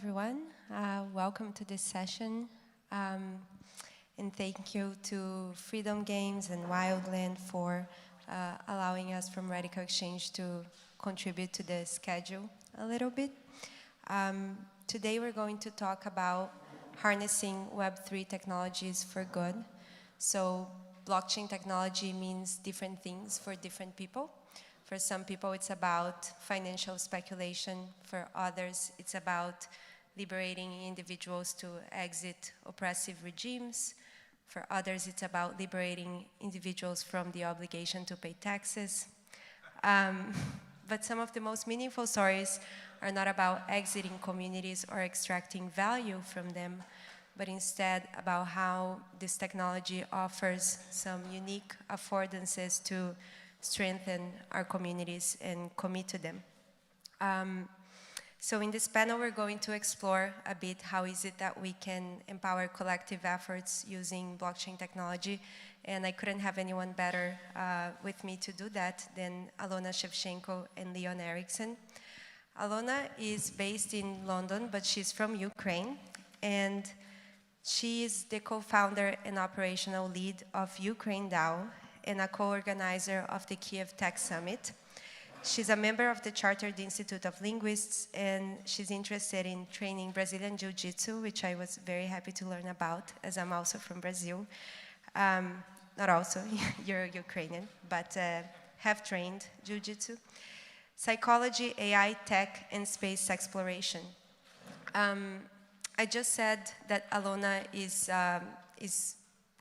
everyone. Welcome to this session. And thank you to Freedom Games and Wildland for allowing us from RadicalxChange to contribute to the schedule a little bit. Today we're going to talk about harnessing Web3 technologies for good. So blockchain technology means different things for different people. For some people, it's about financial speculation. For others, it's about liberating individuals to exit oppressive regimes. For others, it's about liberating individuals from the obligation to pay taxes. But some of the most meaningful stories are not about exiting communities or extracting value from them, but instead about how this technology offers some unique affordances to strengthen our communities and commit to them. So in this panel, we're going to explore a bit how is it that we can empower collective efforts using blockchain technology. And I couldn't have anyone better with me to do that than Alona Shevchenko and Leon Erichsen. Alona is based in London, but she's from Ukraine. And she is the co-founder and operational lead of Ukraine DAO and a co-organizer of the Kiev Tech Summit. She's a member of the Chartered Institute of Linguists, and she's interested in training Brazilian Jiu-Jitsu, which I was very happy to learn about, as I'm also from Brazil. Not also, you're Ukrainian, but have trained Jiu-Jitsu. Psychology, AI, tech, and space exploration. I just said that Alona is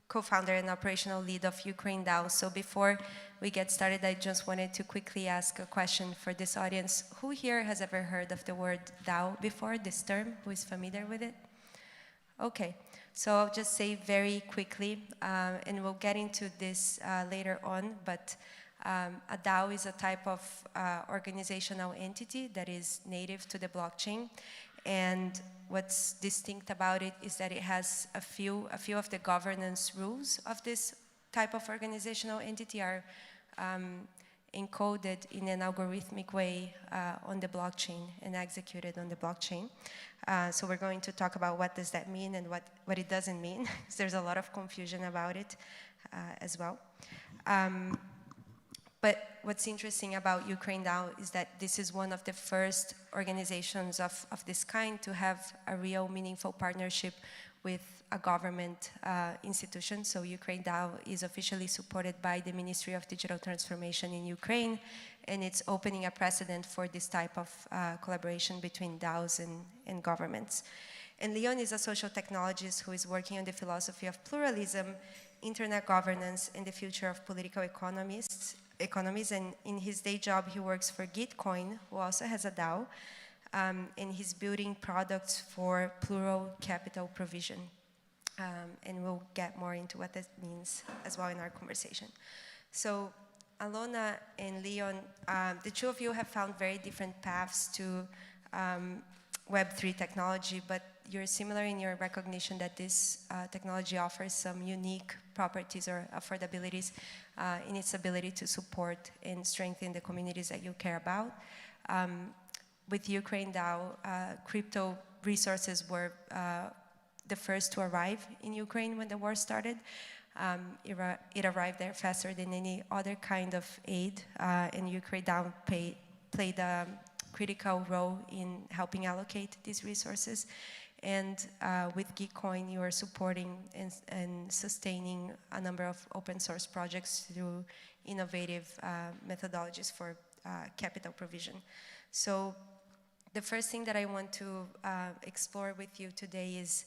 co-founder and operational lead of Ukraine DAO. So before we get started, I just wanted to quickly ask a question for this audience. Who here has ever heard of the word DAO before, this term? Who is familiar with it? Okay, so I'll just say very quickly, and we'll get into this later on, but a DAO is a type of organizational entity that is native to the blockchain. And what's distinct about it is that it has a few of the governance rules of this type of organizational entity are encoded in an algorithmic way on the blockchain and executed on the blockchain. So we're going to talk about what does that mean and what it doesn't mean, because there's a lot of confusion about it as well. But what's interesting about Ukraine DAO is that this is one of the first organizations of this kind to have a real meaningful partnership with a government institution. So Ukraine DAO is officially supported by the Ministry of Digital Transformation in Ukraine, and it's opening a precedent for this type of collaboration between DAOs and governments. And Leon is a social technologist who is working on the philosophy of pluralism, internet governance, and the future of political economies, and in his day job he works for Gitcoin, who also has a DAO, and he's building products for plural capital provision. And we'll get more into what that means as well in our conversation. So Alona and Leon, the two of you have found very different paths to Web3 technology, but you're similar in your recognition that this technology offers some unique properties or affordabilities in its ability to support and strengthen the communities that you care about. With Ukraine DAO, crypto resources were the first to arrive in Ukraine when the war started. It arrived there faster than any other kind of aid, and Ukraine DAO played a critical role in helping allocate these resources. And with Gitcoin, you are supporting and sustaining a number of open source projects through innovative methodologies for capital provision. So the first thing that I want to explore with you today is,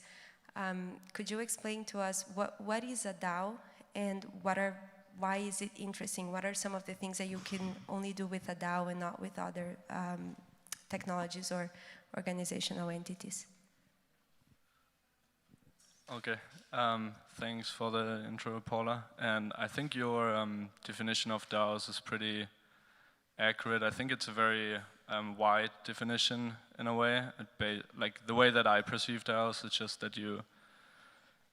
could you explain to us what is a DAO and why is it interesting? What are some of the things that you can only do with a DAO and not with other technologies or organizational entities? Okay, thanks for the intro, Paula. And I think your definition of DAOs is pretty accurate. I think it's a very wide definition in a way. Like the way that I perceive DAOs, it's just that you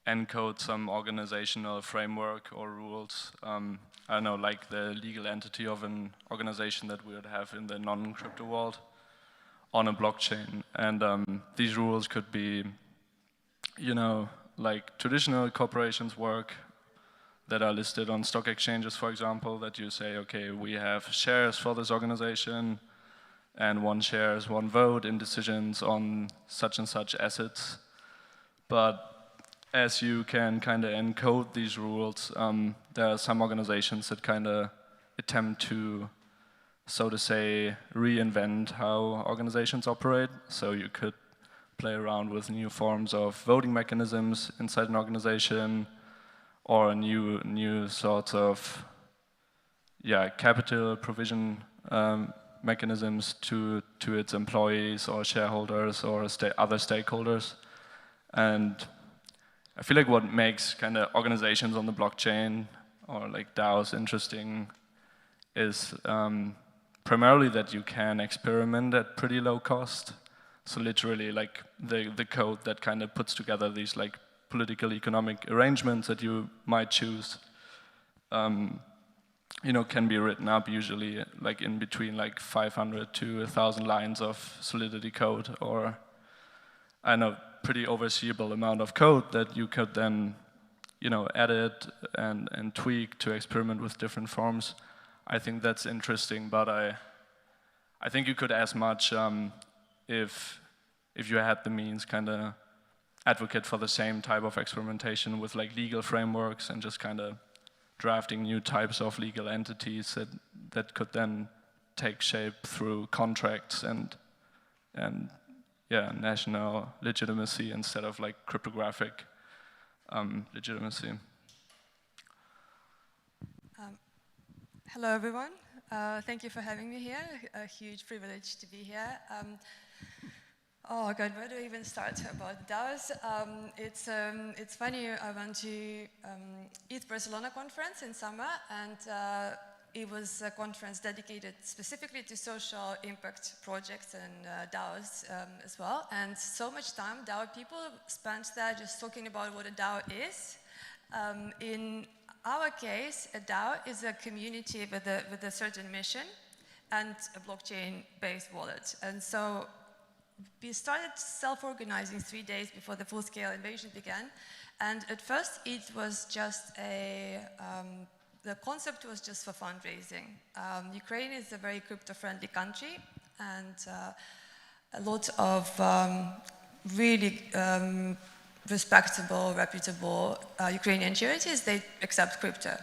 encode some organizational framework or rules. I don't know, like the legal entity of an organization that we would have in the non-crypto world. on a blockchain. And these rules could be, you know, like traditional corporations work that are listed on stock exchanges, for example, that you say, okay, we have shares for this organization, and 1 share is 1 vote in decisions on such and such assets. But as you can kind of encode these rules, there are some organizations that kind of attempt to, so to say, reinvent how organizations operate. So you could play around with new forms of voting mechanisms inside an organization, or new sorts of capital provision mechanisms to its employees or shareholders or other stakeholders. And I feel like what makes kind of organizations on the blockchain or like DAOs interesting is primarily that you can experiment at pretty low cost. So literally like the code that kind of puts together these like political economic arrangements that you might choose, you know, can be written up usually like in between like 500 to 1,000 lines of Solidity code, or I know pretty overseeable amount of code that you could then, you know, edit and tweak to experiment with different forms. I think that's interesting, but I think you could as much if you had the means kind of advocate for the same type of experimentation with like legal frameworks and just kind of drafting new types of legal entities that could then take shape through contracts and national legitimacy instead of like cryptographic legitimacy. Hello everyone. Thank you for having me here. A huge privilege to be here. Oh God, where do I even start about DAOs? It's funny, I went to ETH Barcelona conference in summer, and it was a conference dedicated specifically to social impact projects and DAOs as well. And so much time DAO people spent there just talking about what a DAO is. In our case, a DAO is a community with a certain mission and a blockchain-based wallet. And so we started self-organizing 3 days before the full-scale invasion began, and at first it was just the concept was just for fundraising. Ukraine is a very crypto-friendly country, and a lot of really respectable, reputable Ukrainian charities, they accept crypto.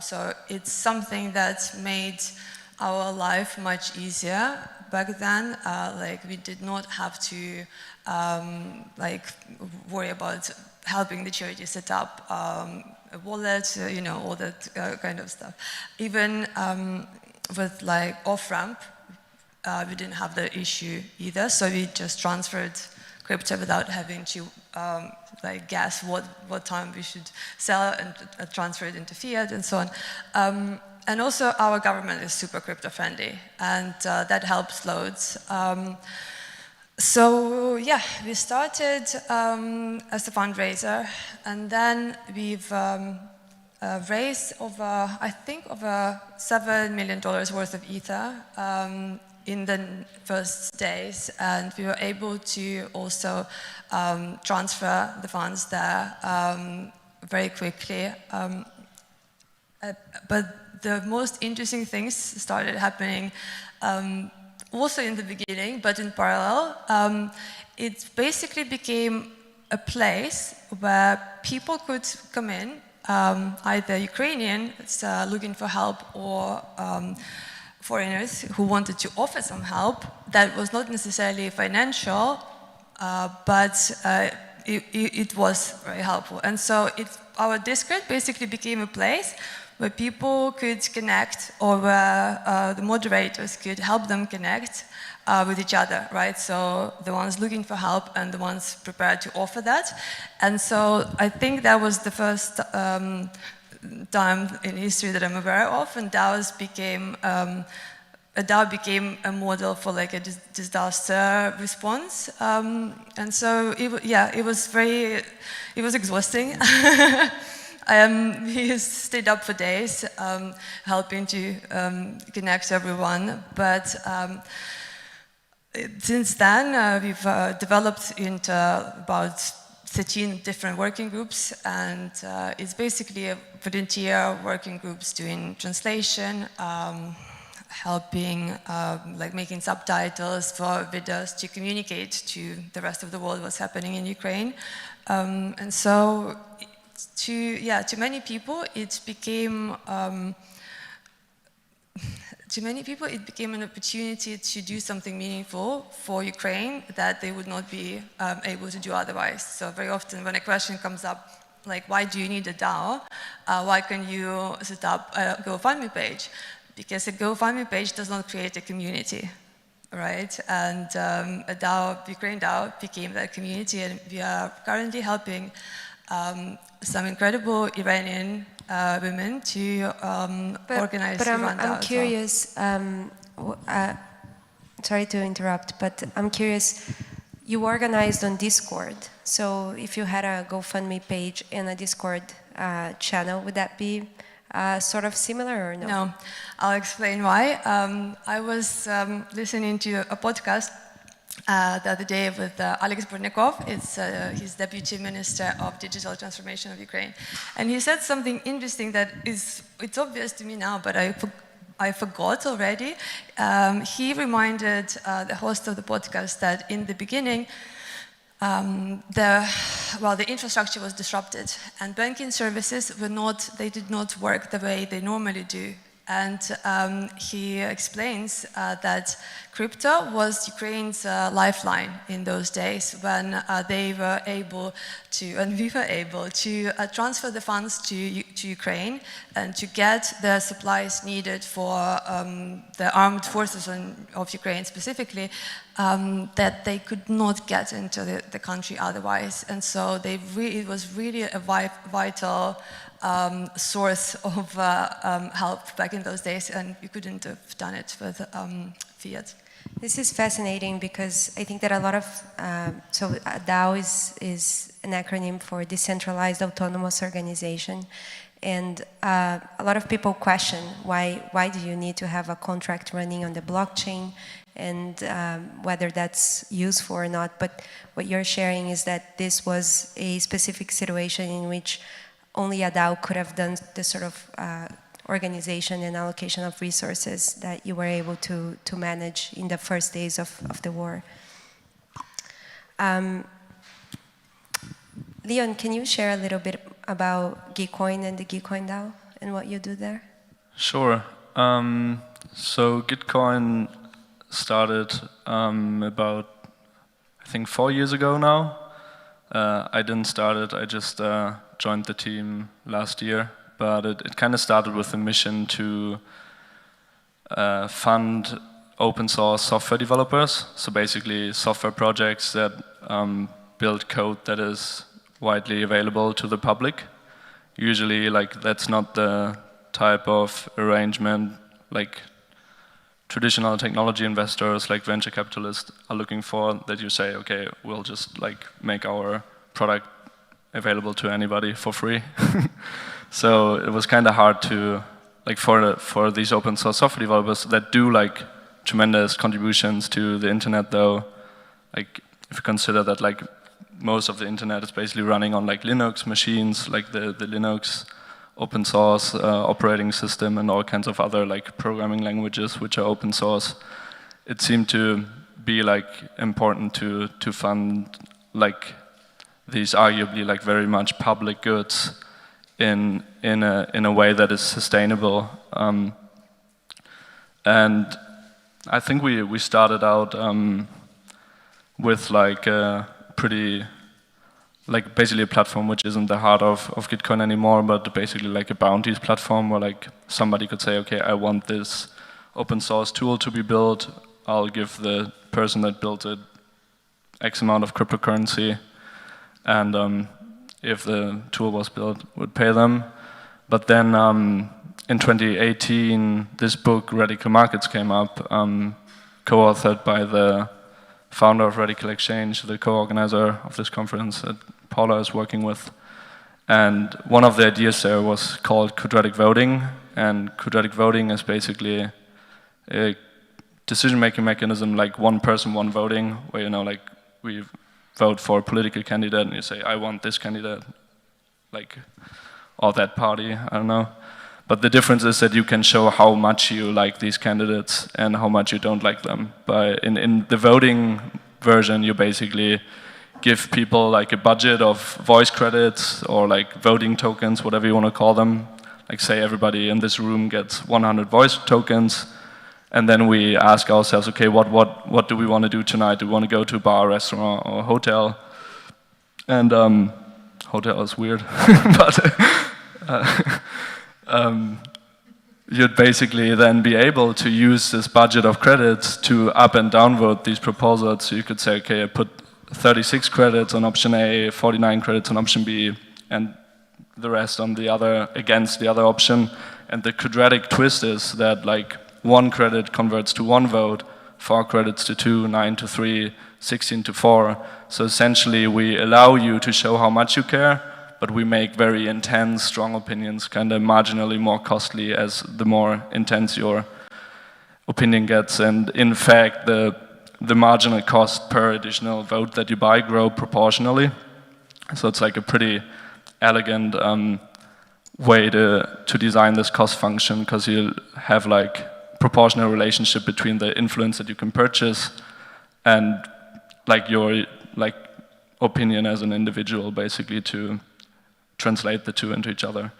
So it's something that made our life much easier. Back then, like we did not have to like worry about helping the charity set up a wallet, you know, all that kind of stuff. Even with like off-ramp, we didn't have the issue either. So we just transferred crypto without having to like guess what time we should sell and transfer it into fiat and so on. And also our government is super crypto friendly, and that helps loads. So yeah, we started as a fundraiser, and then we've raised I think over $7 million worth of Ether in the first days, and we were able to also transfer the funds there very quickly. But the most interesting things started happening also in the beginning, but in parallel. It basically became a place where people could come in, either Ukrainians looking for help or foreigners who wanted to offer some help that was not necessarily financial, but it was very helpful. And so our Discord basically became a place where people could connect, or where the moderators could help them connect with each other, right? So the ones looking for help and the ones prepared to offer that. And so I think that was the first time in history that I'm aware of, and DAOs became a DAO became a model for like a disaster response, and so it was exhausting. We stayed up for days, helping to connect everyone, but since then, we've developed into about 13 different working groups, and it's basically a volunteer working groups doing translation, helping, like making subtitles for videos to communicate to the rest of the world what's happening in Ukraine. And so, to many people, it became an opportunity to do something meaningful for Ukraine that they would not be able to do otherwise. So very often when a question comes up, like, why do you need a DAO? Why can you set up a GoFundMe page? Because a GoFundMe page does not create a community, right? And a DAO, Ukraine DAO, became that community, and we are currently helping some incredible Iranian women to organize. But I'm curious. Sorry to interrupt, but I'm curious. You organized on Discord, so if you had a GoFundMe page and a Discord channel, would that be sort of similar or no? No, I'll explain why. I was listening to a podcast the other day with Alex Burnikov. He's Deputy Minister of Digital Transformation of Ukraine. And he said something interesting that it's obvious to me now, but I forgot already. He reminded the host of the podcast that in the beginning, the infrastructure was disrupted, and banking services did not work the way they normally do. And he explains that crypto was Ukraine's lifeline in those days when they were able to, and we were able to transfer the funds to Ukraine and to get the supplies needed for the armed forces of Ukraine specifically, that they could not get into the country otherwise. And so it was really a vital source of help back in those days, and you couldn't have done it with fiat. This is fascinating because I think that a lot of, so DAO is an acronym for Decentralized Autonomous Organization, and a lot of people question why do you need to have a contract running on the blockchain, and whether that's useful or not. But what you're sharing is that this was a specific situation in which only a DAO could have done the sort of organization and allocation of resources that you were able to manage in the first days of the war. Leon, can you share a little bit about Gitcoin and the Gitcoin DAO and what you do there? Sure. So Gitcoin started about, I think, 4 years ago now. I didn't start it, I just joined the team last year, but it kind of started with a mission to fund open source software developers, so basically software projects that build code that is widely available to the public. Usually, like, that's not the type of arrangement like traditional technology investors, like venture capitalists, are looking for, that you say, okay, we'll just like make our product available to anybody for free. So it was kind of hard to, like, for these open source software developers that do like tremendous contributions to the internet, though, like if you consider that like most of the internet is basically running on like Linux machines, like the Linux open source operating system and all kinds of other like programming languages which are open source, it seemed to be like important to fund like these arguably like very much public goods in a way that is sustainable. And I think we started out with like a pretty, like basically a platform which isn't the heart of Gitcoin anymore, but basically like a bounties platform where like somebody could say, okay, I want this open source tool to be built, I'll give the person that built it X amount of cryptocurrency, and if the tool was built, would pay them. But then in 2018, this book, Radical Markets, came up, co-authored by the founder of RadicalxChange, the co-organizer of this conference that Paula is working with. And one of the ideas there was called quadratic voting. And quadratic voting is basically decision-making mechanism, like one person, one voting, where, you know, like we vote for a political candidate and you say, I want this candidate, like, or that party, I don't know. But the difference is that you can show how much you like these candidates and how much you don't like them. In the voting version, you basically give people like a budget of voice credits or like voting tokens, whatever you want to call them. Like say everybody in this room gets 100 voice tokens, and then we ask ourselves, okay, what do we want to do tonight? Do we want to go to a bar, restaurant, or a hotel? And hotel is weird, but you'd basically then be able to use this budget of credits to up and downvote these proposals. So you could say, okay, I put 36 credits on option A, 49 credits on option B, and the rest on the other, against the other option. And the quadratic twist is that like 1 credit converts to 1 vote, 4 credits to 2, 9 to 3, 16 to 4. So essentially we allow you to show how much you care, but we make very intense, strong opinions kind of marginally more costly as the more intense your opinion gets. And in fact, the marginal cost per additional vote that you buy grow proportionally. So it's like a pretty elegant way to design this cost function, because you have like proportional relationship between the influence that you can purchase and like your like opinion as an individual, basically, to translate the two into each other.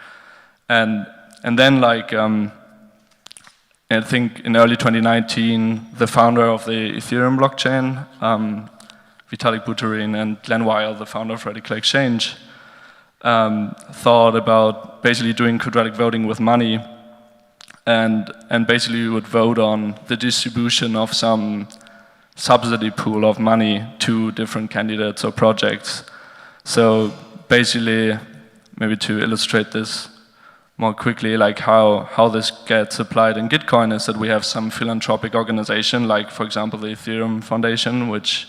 And then like I think in early 2019, the founder of the Ethereum blockchain, Vitalik Buterin, and Glenn Weil, the founder of RadicalxChange, thought about basically doing quadratic voting with money, and basically you would vote on the distribution of some subsidy pool of money to different candidates or projects. So basically, maybe to illustrate this more quickly, like how this gets applied in Gitcoin is that we have some philanthropic organization, like for example the Ethereum Foundation, which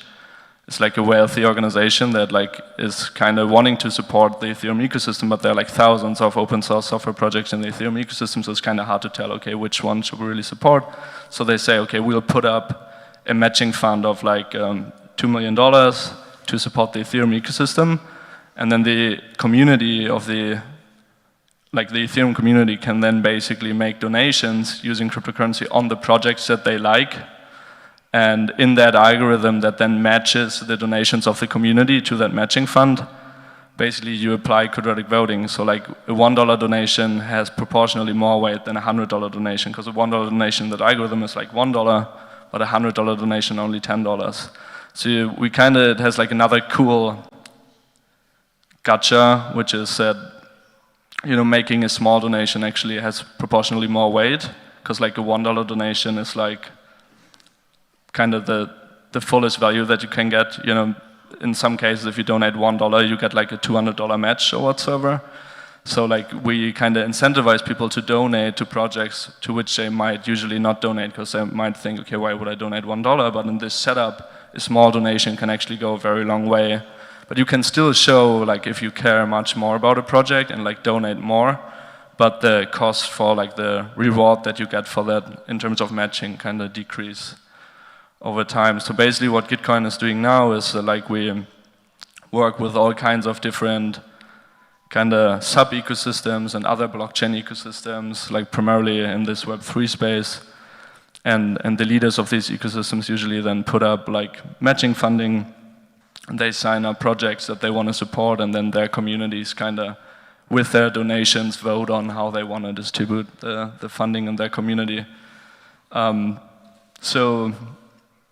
is like a wealthy organization that like is kind of wanting to support the Ethereum ecosystem, but there are like thousands of open source software projects in the Ethereum ecosystem, so it's kind of hard to tell, okay, which one should we really support? So they say, okay, we'll put up a matching fund of like $2 million to support the Ethereum ecosystem, and then the community of the Ethereum community can then basically make donations using cryptocurrency on the projects that they like. And in that algorithm that then matches the donations of the community to that matching fund, basically you apply quadratic voting. So like a $1 donation has proportionally more weight than a $100 donation, because a $1 donation in that algorithm is like $1, but a $100 donation only $10. So we kind of, it has like another cool gotcha, which is that, you know, making a small donation actually has proportionally more weight, because like a $1 donation is like kind of the fullest value that you can get. You know, in some cases, if you donate $1, you get like a $200 match or whatsoever. So like we kind of incentivize people to donate to projects to which they might usually not donate, because they might think, okay, why would I donate $1? But in this setup, a small donation can actually go a very long way. But you can still show, like, if you care much more about a project and like donate more, but the cost for like the reward that you get for that in terms of matching kind of decrease over time. So basically what Gitcoin is doing now is like we work with all kinds of different kind of sub-ecosystems and other blockchain ecosystems, like primarily in this Web3 space. And the leaders of these ecosystems usually then put up like matching funding. They sign up projects that they want to support, and then their communities kind of, with their donations, vote on how they want to distribute the funding in their community. So,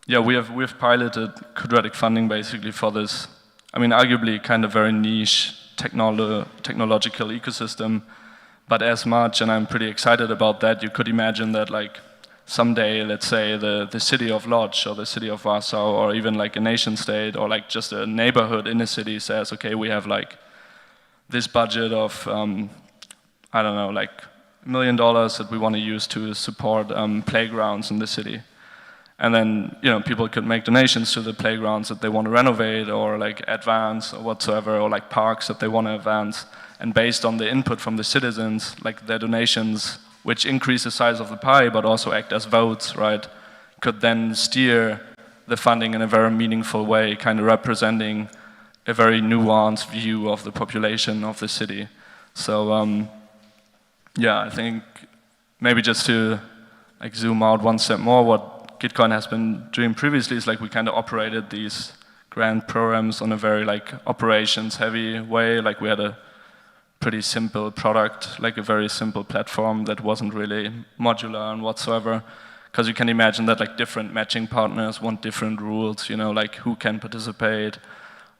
yeah, we've piloted quadratic funding basically for this, I mean, arguably kind of very niche technological ecosystem, but as much, and I'm pretty excited about that, you could imagine that like someday, let's say, the city of Lodz or the city of Warsaw, or even like a nation state, or like just a neighborhood in a city says, okay, we have like this budget of, I don't know, like $1 million that we want to use to support playgrounds in the city. And then, you know, people could make donations to the playgrounds that they want to renovate, or like advance or whatsoever, or like parks that they want to advance. And based on the input from the citizens, like their donations, which increase the size of the pie, but also act as votes, right, could then steer the funding in a very meaningful way, kind of representing a very nuanced view of the population of the city. So yeah, I think maybe just to like zoom out one step more, what Gitcoin has been doing previously is like we kind of operated these grant programs on a very like operations heavy way. Like we had a pretty simple product, like a very simple platform that wasn't really modular and whatsoever. Because you can imagine that like different matching partners want different rules, you know, like who can participate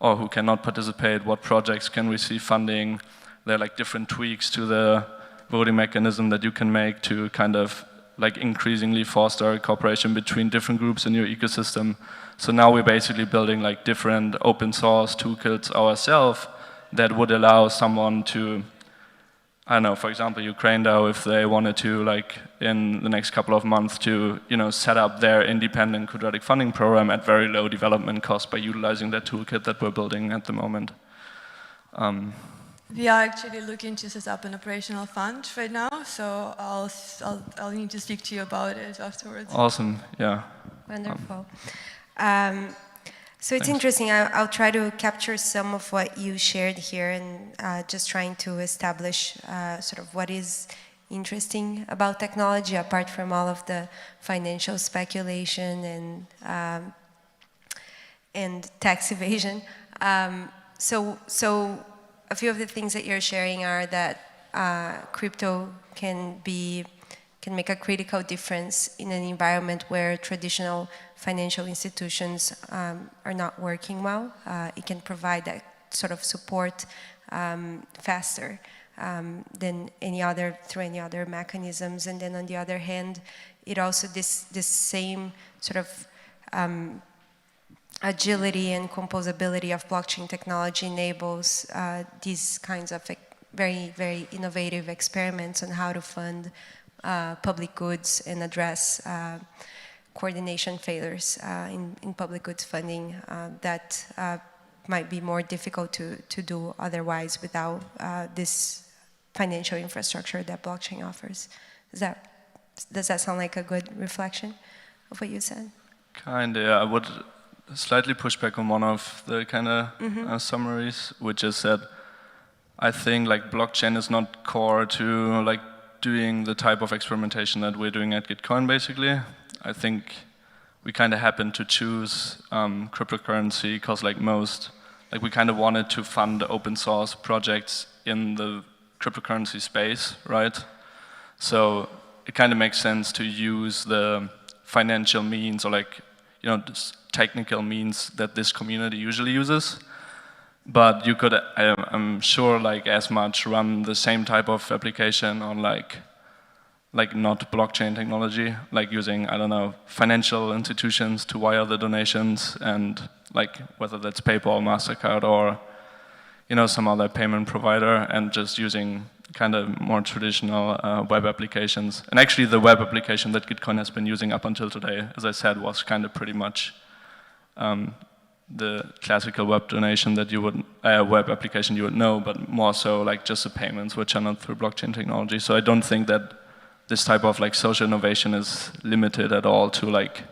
or who cannot participate, what projects can receive funding. There are like different tweaks to the voting mechanism that you can make to kind of like increasingly foster cooperation between different groups in your ecosystem. So now we're basically building like different open source toolkits ourselves that would allow someone to, I don't know, for example, Ukraine DAO, if they wanted to, like, in the next couple of months to, you know, set up their independent quadratic funding program at very low development cost by utilizing that toolkit that we're building at the moment. We are actually looking to set up an operational fund right now, so I'll need to speak to you about it afterwards. Awesome, yeah. Wonderful. So it's interesting. I'll try to capture some of what you shared here and just trying to establish sort of what is interesting about technology apart from all of the financial speculation and tax evasion. So a few of the things that you're sharing are that crypto can make a critical difference in an environment where traditional financial institutions are not working well. It can provide that sort of support faster than through any other mechanisms. And then on the other hand, it also, this same sort of agility and composability of blockchain technology enables these kinds of very, very innovative experiments on how to fund public goods and address coordination failures in public goods funding that might be more difficult to do otherwise without this financial infrastructure that blockchain offers. Does that sound like a good reflection of what you said? Kinda, yeah. I would slightly push back on one of the kind of summaries, which is that I think like blockchain is not core to like doing the type of experimentation that we're doing at Gitcoin, basically. I think we kind of happened to choose cryptocurrency because like we kind of wanted to fund open source projects in the cryptocurrency space, right? So it kind of makes sense to use the financial means or like, you know, technical means that this community usually uses. But you could, I'm sure, like as much run the same type of application on like not blockchain technology, like using, I don't know, financial institutions to wire the donations and like whether that's PayPal, MasterCard or, you know, some other payment provider and just using kind of more traditional web applications. And actually the web application that Gitcoin has been using up until today, as I said, was kind of pretty much the classical web donation that you would, web application you would know, but more so like just the payments which are not through blockchain technology. So I don't think that this type of like social innovation is limited at all to like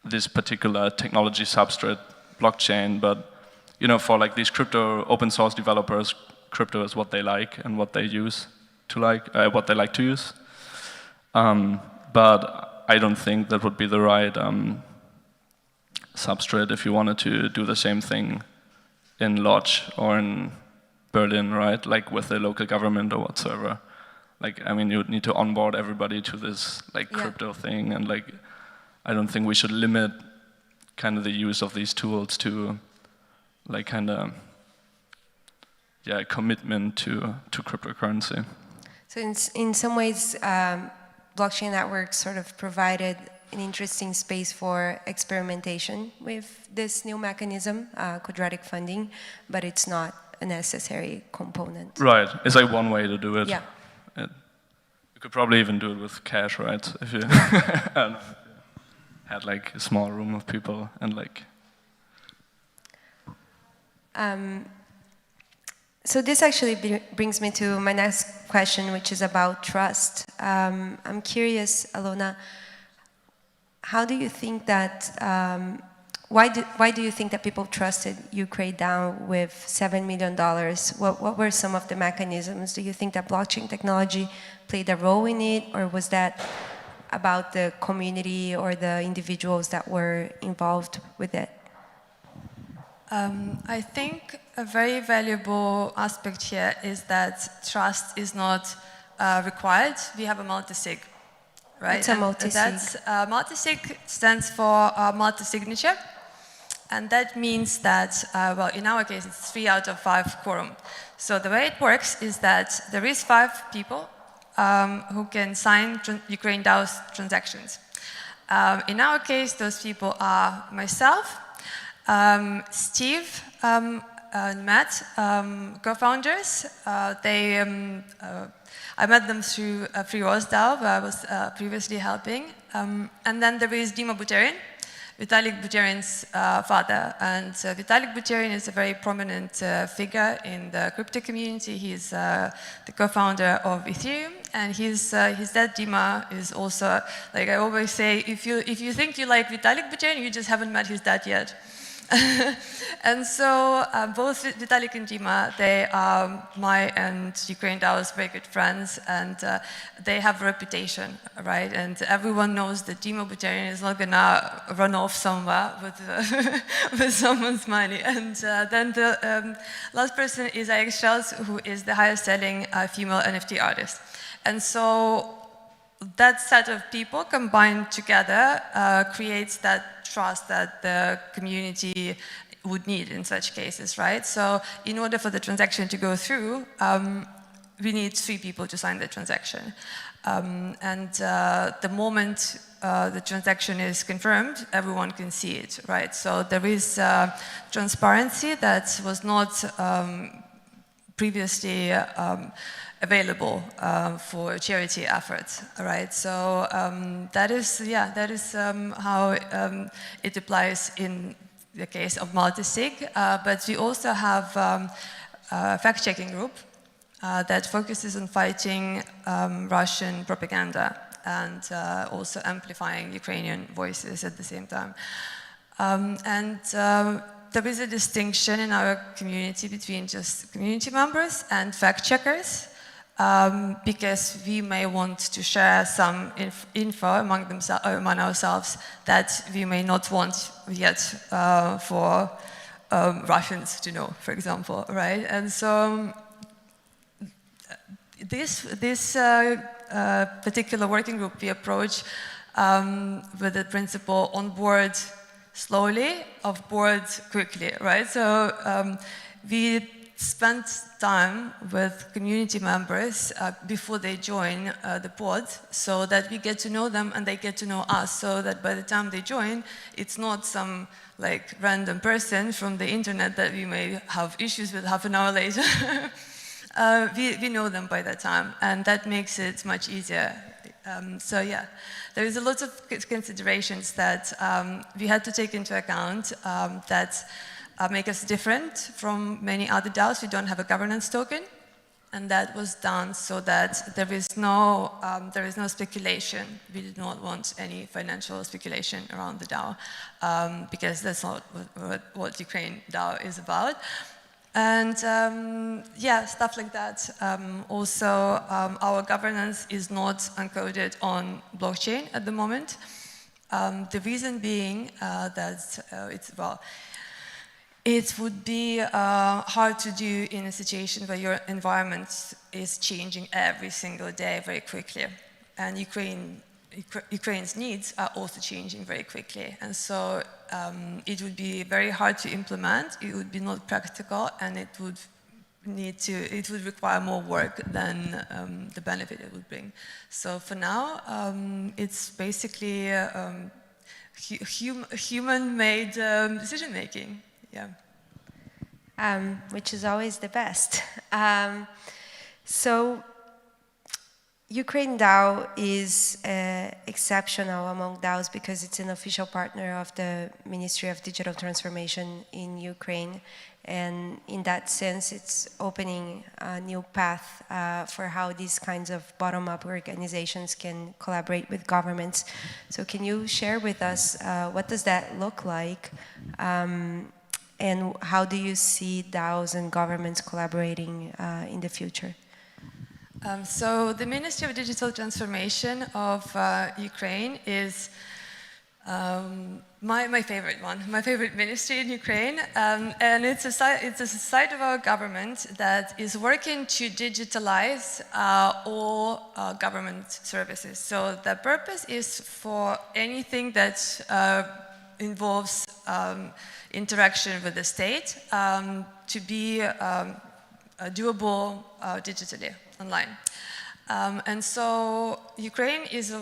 this particular technology substrate blockchain, but you know, for like these crypto open source developers, crypto is what they like and what they use to like, what they like to use. But I don't think that would be the right substrate if you wanted to do the same thing in Lodz or in Berlin, right? Like with the local government or whatsoever. Like, I mean, you would need to onboard everybody to this like crypto thing, and like, I don't think we should limit kind of the use of these tools to like kind of, yeah, commitment to cryptocurrency. So in some ways, blockchain networks sort of provided an interesting space for experimentation with this new mechanism, quadratic funding, but it's not a necessary component. Right, it's like one way to do it. Yeah. You could probably even do it with cash, right? If you, I don't know, if you had like a small room of people and like. So this actually brings me to my next question, which is about trust. I'm curious, Alona, how do you think that, why do you think that people trusted Ukraine DAO with $7 million? What were some of the mechanisms? Do you think that blockchain technology played a role in it, or was that about the community or the individuals that were involved with it? I think a very valuable aspect here is that trust is not required. We have a multi-sig, right? It's a multi-sig. Multi-sig stands for multi-signature, and that means that, well, in our case, it's 3 out of 5 quorum. So the way it works is that there is 5 people who can sign Ukraine DAO's transactions. In our case, those people are myself, Steve, and Matt, co-founders. I met them through Freeros DAO, where I was previously helping. And then there is Dima Buterin, Vitalik Buterin's father. And Vitalik Buterin is a very prominent figure in the crypto community. He's the co-founder of Ethereum. And his dad, Dima, is also, like I always say, if you think you like Vitalik Buterin, you just haven't met his dad yet. And so both Vitalik and Dima, they are my and Ukraine DAO's very good friends, and they have a reputation, right? And everyone knows that Dima Buterin is not gonna run off somewhere with someone's money. And then the last person is Erichsen, who is the highest selling female NFT artist. And so that set of people combined together creates that trust that the community would need in such cases, right? So in order for the transaction to go through, we need 3 people to sign the transaction. And the moment the transaction is confirmed, everyone can see it, right? So there is transparency that was not previously available for charity efforts, right? So that is how it applies in the case of multi-sig. But we also have a fact-checking group that focuses on fighting Russian propaganda and also amplifying Ukrainian voices at the same time. There is a distinction in our community between just community members and fact-checkers, because we may want to share some info among ourselves that we may not want yet for Russians to know, for example, right? And so this particular working group we approach with the principle on board slowly, off board quickly, right? So we spend time with community members before they join the pod, so that we get to know them and they get to know us, so that by the time they join, it's not some like random person from the internet that we may have issues with half an hour later. We know them by that time, and that makes it much easier. So yeah, there is a lot of considerations that we had to take into account that make us different from many other DAOs. We don't have a governance token, and that was done so that there is no speculation. We did not want any financial speculation around the DAO, because that's not what Ukraine DAO is about. And yeah, stuff like that. Also, our governance is not encoded on blockchain at the moment. The reason being that it would be hard to do in a situation where your environment is changing every single day very quickly. And Ukraine's needs are also changing very quickly. And so it would be very hard to implement, it would be not practical, and it would require more work than the benefit it would bring. So for now, it's basically human-made decision-making. Yeah. Which is always the best. So Ukraine DAO is exceptional among DAOs because it's an official partner of the Ministry of Digital Transformation in Ukraine. And in that sense, it's opening a new path for how these kinds of bottom-up organizations can collaborate with governments. So can you share with us what does that look like? And how do you see DAOs and governments collaborating in the future? So the Ministry of Digital Transformation of Ukraine is my favorite one, my favorite ministry in Ukraine, and it's a side of our government that is working to digitalize all government services. So the purpose is for anything that involves interaction with the state to be doable digitally, online. And so Ukraine is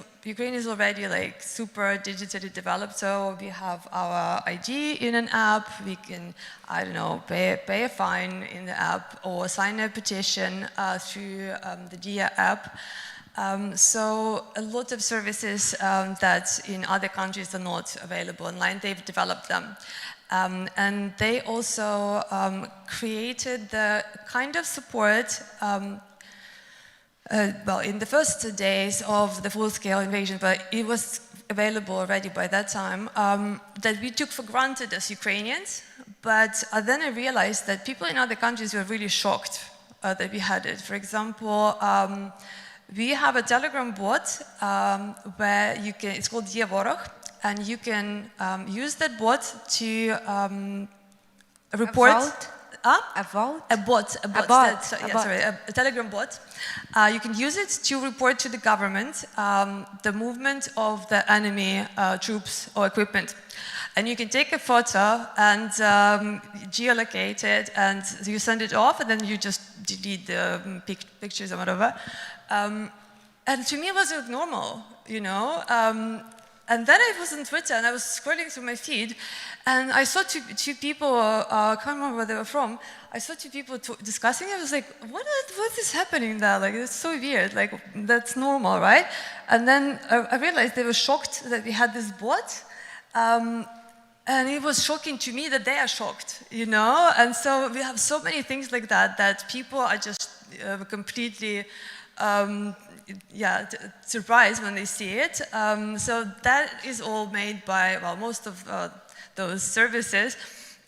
already like super digitally developed. So we have our ID in an app. We can, I don't know, pay a fine in the app or sign a petition through the DIA app. So a lot of services that in other countries are not available online, they've developed them. And they also created the kind of support well, in the first days of the full-scale invasion, but it was available already by that time, that we took for granted as Ukrainians. But then I realized that people in other countries were really shocked that we had it. For example, we have a Telegram bot where you can, it's called Ye Vorog, and you can use that bot to report. A vault? A bot. A Telegram bot. You can use it to report to the government the movement of the enemy troops or equipment. And you can take a photo and geolocate it, and you send it off, and then you just delete the pictures or whatever. And to me, it was normal, you know. And then I was on Twitter, and I was scrolling through my feed, and I saw two people, I can't remember where they were from, I saw two people discussing it. I was like, what is happening there? Like, it's so weird, like, that's normal, right? And then I realized they were shocked that we had this bot, and it was shocking to me that they are shocked, you know? And so we have so many things like that, that people are just completely, surprised when they see it. So that is all made by, well, most of those services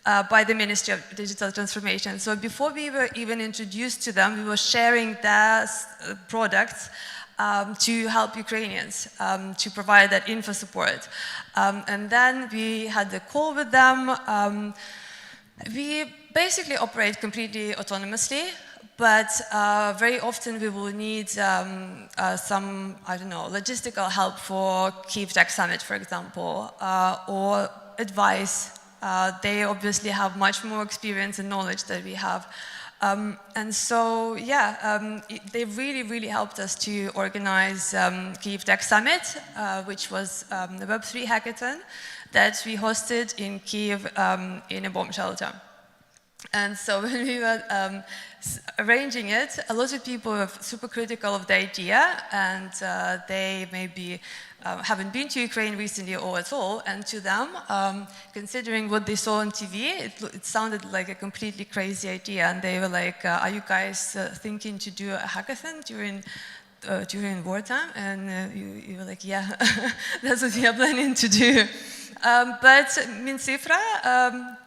by the Ministry of Digital Transformation. So before we were even introduced to them, we were sharing their products to help Ukrainians, to provide that info support. And then we had a call with them. We basically operate completely autonomously. But very often we will need some, I don't know, logistical help for Kyiv Tech Summit, for example, or advice. They obviously have much more experience and knowledge than we have. And so, they really, really helped us to organize Kyiv Tech Summit, which was the Web3 hackathon that we hosted in Kyiv in a bomb shelter. And so when we were arranging it, a lot of people were super critical of the idea, and they maybe haven't been to Ukraine recently or at all, and to them, considering what they saw on TV, it sounded like a completely crazy idea, and they were like, are you guys thinking to do a hackathon during wartime? And you were like, yeah, that's what we are planning to do. But Minsifra,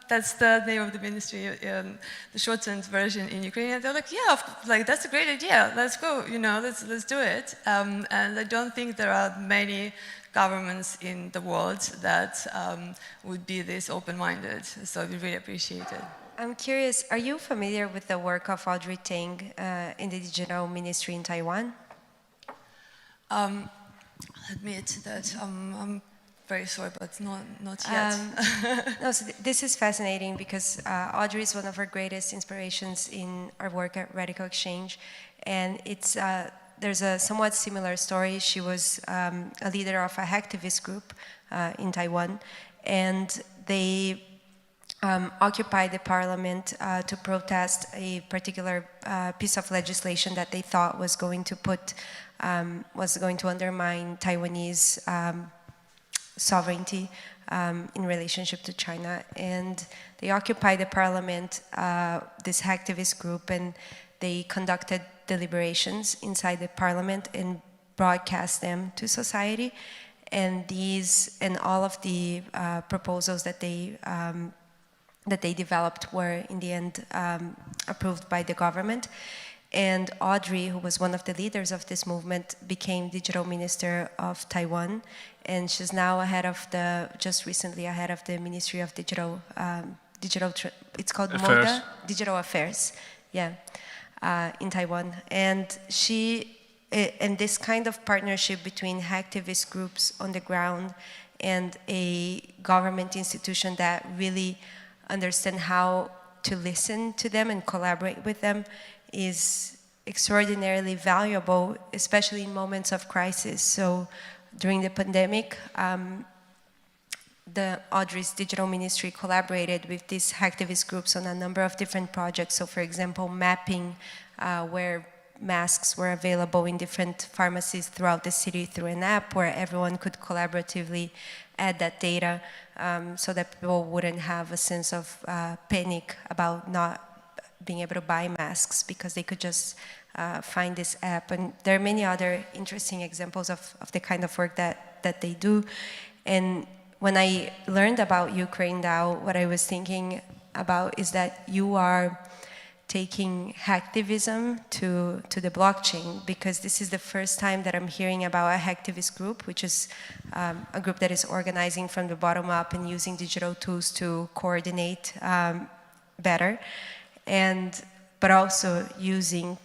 that's the name of the ministry, the shortened version in Ukrainian. They're like, yeah, like that's a great idea. Let's go, you know, let's do it. And I don't think there are many governments in the world that would be this open-minded. So we really appreciate it. I'm curious, are you familiar with the work of Audrey Tang in the Digital Ministry in Taiwan? I'll admit that I'm very sorry, but not yet. No, so this is fascinating because Audrey is one of our greatest inspirations in our work at RadicalxChange, and it's there's a somewhat similar story. She was a leader of a hacktivist group in Taiwan, and they occupied the parliament to protest a particular piece of legislation that they thought was going to put was going to undermine Taiwanese sovereignty in relationship to China. And they occupied the parliament, this hacktivist group, and they conducted deliberations inside the parliament and broadcast them to society. And these and all of the proposals that they developed were in the end approved by the government. And Audrey, who was one of the leaders of this movement, became digital minister of Taiwan, and she's now just recently ahead of the Ministry of Digital, it's called Affairs. MODA, Digital Affairs, yeah, in Taiwan. And this kind of partnership between hacktivist groups on the ground and a government institution that really understand how to listen to them and collaborate with them is extraordinarily valuable, especially in moments of crisis. So during the pandemic, Audrey's digital ministry collaborated with these hacktivist groups on a number of different projects. So for example, mapping where masks were available in different pharmacies throughout the city through an app where everyone could collaboratively add that data so that people wouldn't have a sense of panic about not being able to buy masks because they could just find this app. And there are many other interesting examples of the kind of work that they do. And when I learned about Ukraine DAO, what I was thinking about is that you are taking hacktivism to the blockchain, because this is the first time that I'm hearing about a hacktivist group, which is a group that is organizing from the bottom up and using digital tools to coordinate better, but also using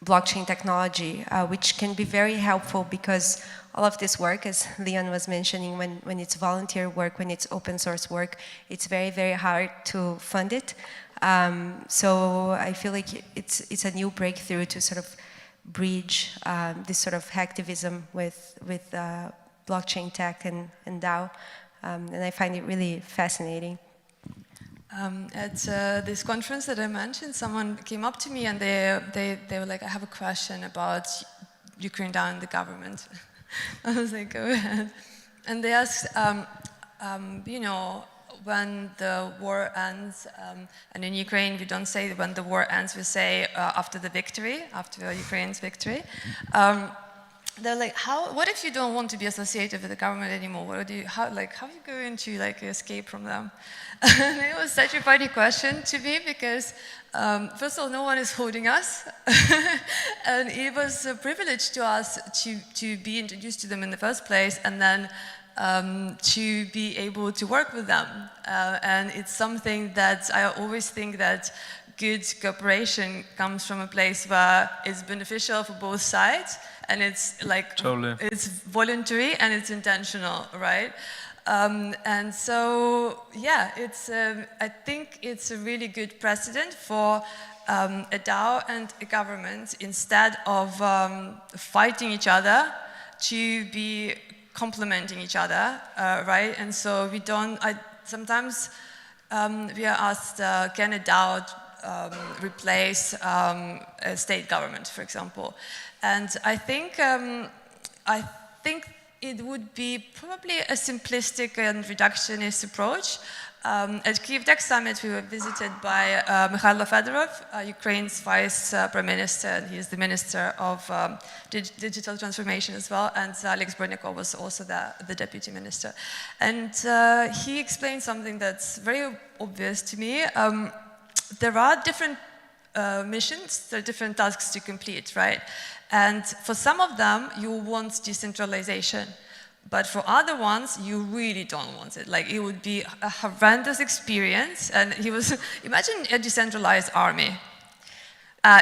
blockchain technology, which can be very helpful because all of this work, as Leon was mentioning, when it's volunteer work, when it's open source work, it's very, very hard to fund it. So I feel like it's a new breakthrough to sort of bridge this sort of hacktivism with blockchain tech and DAO, and I find it really fascinating. At this conference that I mentioned, someone came up to me and they were like, I have a question about Ukraine DAO and the government. I was like, go ahead. And they asked, you know, when the war ends, and in Ukraine we don't say when the war ends, we say after the victory, after Ukraine's victory. They're like, what if you don't want to be associated with the government anymore? How are you going to escape from them? And it was such a funny question to me because, first of all, no one is holding us. And it was a privilege to us to be introduced to them in the first place, and then to be able to work with them. And it's something that I always think that good cooperation comes from a place where it's beneficial for both sides, and it's it's voluntary and it's intentional, right? And so, yeah, I think it's a really good precedent for a DAO and a government, instead of fighting each other, to be complementing each other, right? And so sometimes we are asked, can a DAO replace a state government, for example? And I think it would be probably a simplistic and reductionist approach. At Kyiv Tech Summit, we were visited by Mikhailo Fedorov, Ukraine's vice prime minister, and he is the minister of digital transformation as well, and Alex Brodnikov was also the deputy minister. And he explained something that's very obvious to me. There are different missions, there are different tasks to complete, right? And for some of them, you want decentralization. But for other ones, you really don't want it. Like, it would be a horrendous experience. And imagine a decentralized army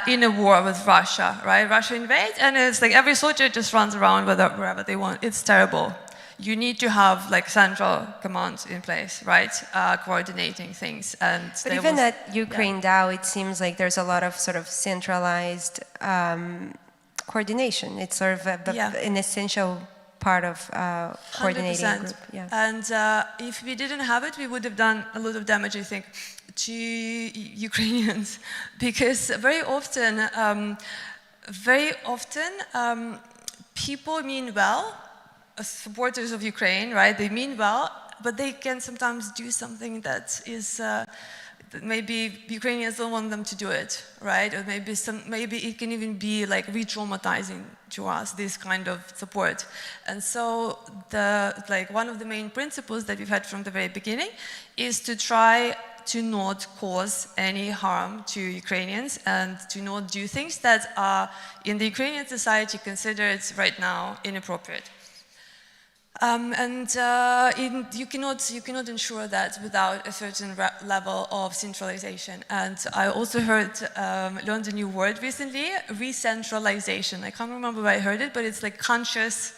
in a war with Russia, right? Russia invades, and it's like every soldier just runs around wherever they want. It's terrible. You need to have central command in place, right? Coordinating things. But even at Ukraine DAO, it seems like there's a lot of sort of centralized coordination. It's sort of an essential part of coordinating a group. Yeah. And if we didn't have it, we would have done a lot of damage, I think, to Ukrainians, because very often very often people mean well, supporters of Ukraine, right? They mean well, but they can sometimes do something that is maybe Ukrainians don't want them to do it, right? Or maybe it can even be like re-traumatizing to us, this kind of support. And so one of the main principles that we've had from the very beginning is to try to not cause any harm to Ukrainians and to not do things that are in the Ukrainian society considered right now inappropriate. You cannot ensure that without a certain level of centralization. And I also learned a new word recently, re-centralization. I can't remember where I heard it, but it's like conscious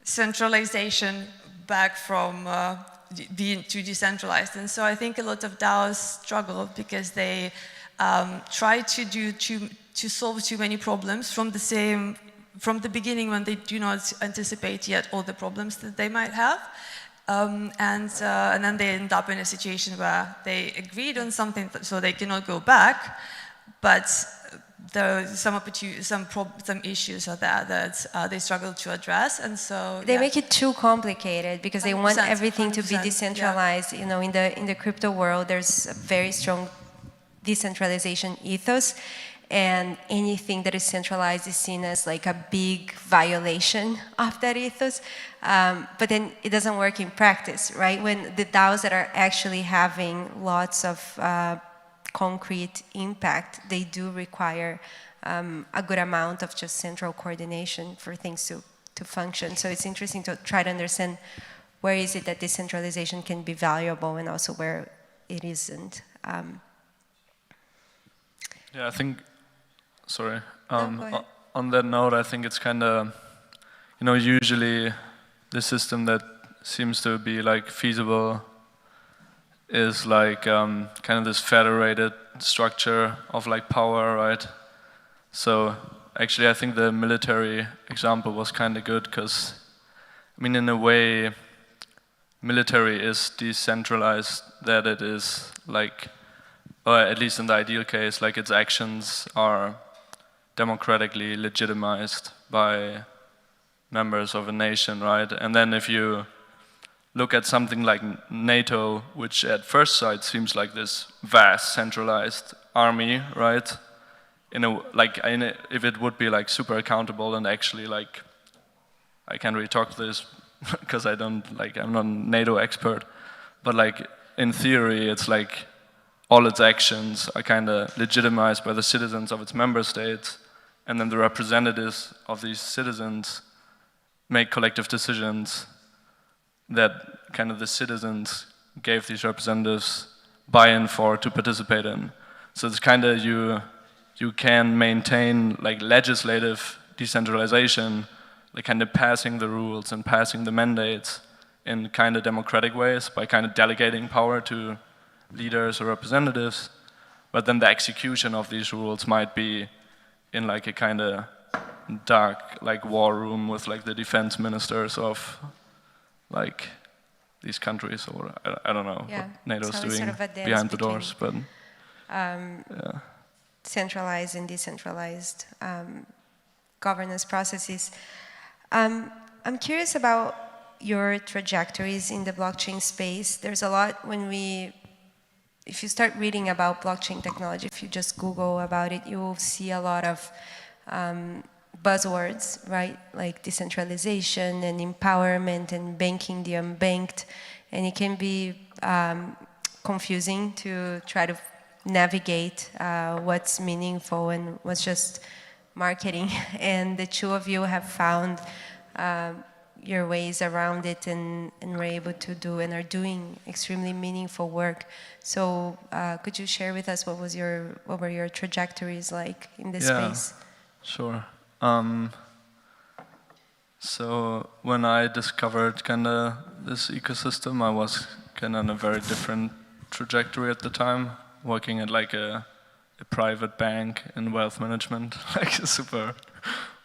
centralization back from being too decentralized. And so I think a lot of DAOs struggle because they try to solve too many problems from the beginning when they do not anticipate yet all the problems that they might have. And then they end up in a situation where they agreed on something so they cannot go back, but some issues are there that they struggle to address, and so they make it too complicated because they want everything to be 100%, decentralized. yeah. You know, in the crypto world, there's a very strong decentralization ethos, and anything that is centralized is seen as like a big violation of that ethos. But then it doesn't work in practice, right? When the DAOs that are actually having lots of concrete impact, they do require a good amount of just central coordination for things to function. So it's interesting to try to understand where is it that decentralization can be valuable and also where it isn't. Yeah, I think, sorry. No, go ahead. On that note, I think it's kind of, usually the system that seems to be like feasible is like kind of this federated structure of like power, right? So actually I think the military example was kind of good because, I mean, in a way, military is decentralized, that it is like, or at least in the ideal case, like its actions are democratically legitimized by members of a nation, right? And then if you look at something like NATO, which at first sight seems like this vast centralized army, right? If it would be like super accountable and actually like, I can't really talk to this because I'm not a NATO expert, but like in theory, it's like all its actions are kind of legitimized by the citizens of its member states, and then the representatives of these citizens make collective decisions that kind of the citizens gave these representatives buy-in for to participate in. So it's kind of you can maintain like legislative decentralization, like kind of passing the rules and passing the mandates in kind of democratic ways by kind of delegating power to leaders or representatives, but then the execution of these rules might be in like a kind of dark like war room with like the defense ministers of like these countries, or I don't know what NATO's doing sort of behind the doors, but yeah. Centralized and decentralized governance processes. I'm curious about your trajectories in the blockchain space. There's a lot if you start reading about blockchain technology, if you just Google about it, you will see a lot of buzzwords, right? Like decentralization and empowerment and banking the unbanked. And it can be confusing to try to navigate what's meaningful and what's just marketing. And the two of you have found your ways around it and were able to do and are doing extremely meaningful work. So could you share with us what were your trajectories like in this space? Sure. So when I discovered kind of this ecosystem, I was kind of on a very different trajectory at the time, working at like a private bank in wealth management, like a super,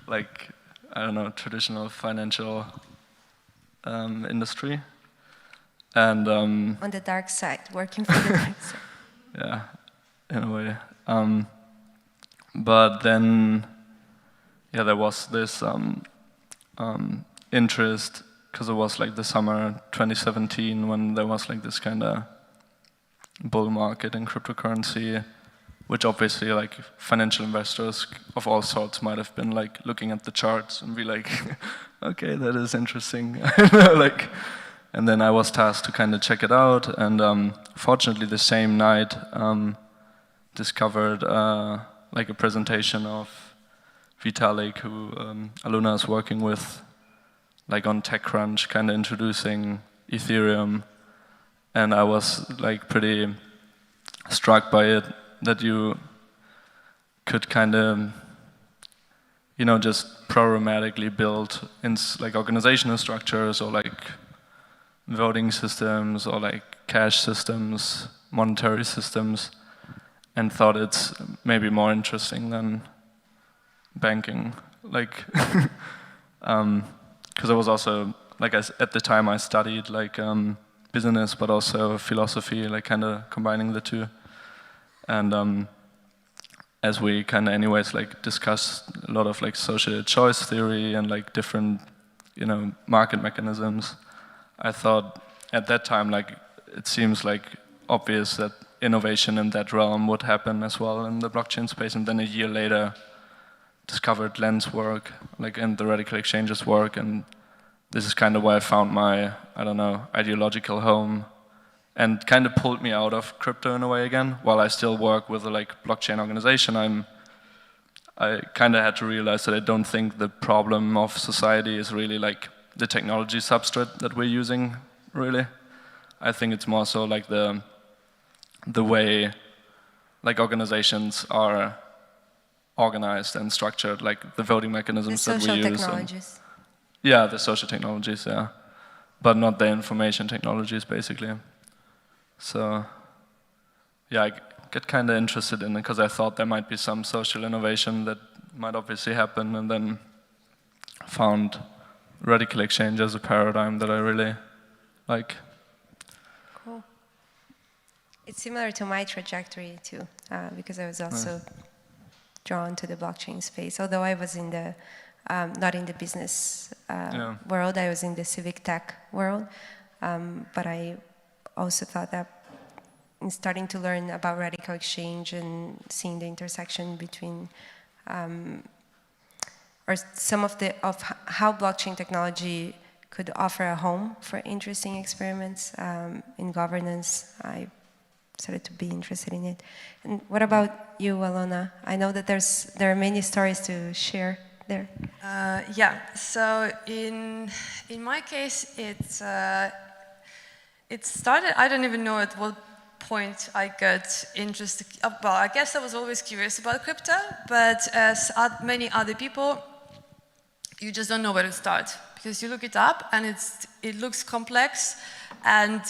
like, I don't know, traditional financial industry. And on the dark side, working for the dark side. Yeah, in a way. But then yeah, there was this interest, because it was like the summer 2017 when there was like this kind of bull market in cryptocurrency, which obviously like financial investors of all sorts might have been like looking at the charts and be like, okay, that is interesting. Like, and then I was tasked to kind of check it out, and fortunately the same night discovered like a presentation of Vitalik, who Alona is working with, like on TechCrunch, kind of introducing Ethereum, and I was like pretty struck by it, that you could kind of, you know, just programmatically build in like organizational structures or like voting systems or like cash systems, monetary systems, and thought it's maybe more interesting than banking. Like, because I was also, like at the time I studied like business but also philosophy, like kind of combining the two. And as we kind of anyways like discussed a lot of like social choice theory and like different, you know, market mechanisms, I thought at that time like it seems like obvious that innovation in that realm would happen as well in the blockchain space. And then a year later discovered Len's work, like in the RadicalxChange's work, and this is kind of where I found my, I don't know, ideological home, and kind of pulled me out of crypto in a way again. While I still work with a like blockchain organization, I kind of had to realize that I don't think the problem of society is really like the technology substrate that we're using, really. I think it's more so like the way like organizations are organized and structured, like the voting mechanisms that we use. The social technologies. Yeah, the social technologies, yeah. But not the information technologies, basically. So, yeah, I get kind of interested in it because I thought there might be some social innovation that might obviously happen, and then found RadicalxChange as a paradigm that I really like. Cool. It's similar to my trajectory too, because I was also drawn to the blockchain space. Although I was in the not in the business world, I was in the civic tech world. But I also thought that in starting to learn about RadicalxChange and seeing the intersection between or some of how blockchain technology could offer a home for interesting experiments in governance, I started to be interested in it. And what about you, Alona? I know that there are many stories to share there. Yeah. So in my case, it started. I don't even know at what point I got interested. Well, I guess I was always curious about crypto, but as many other people, you just don't know where to start because you look it up and it looks complex. And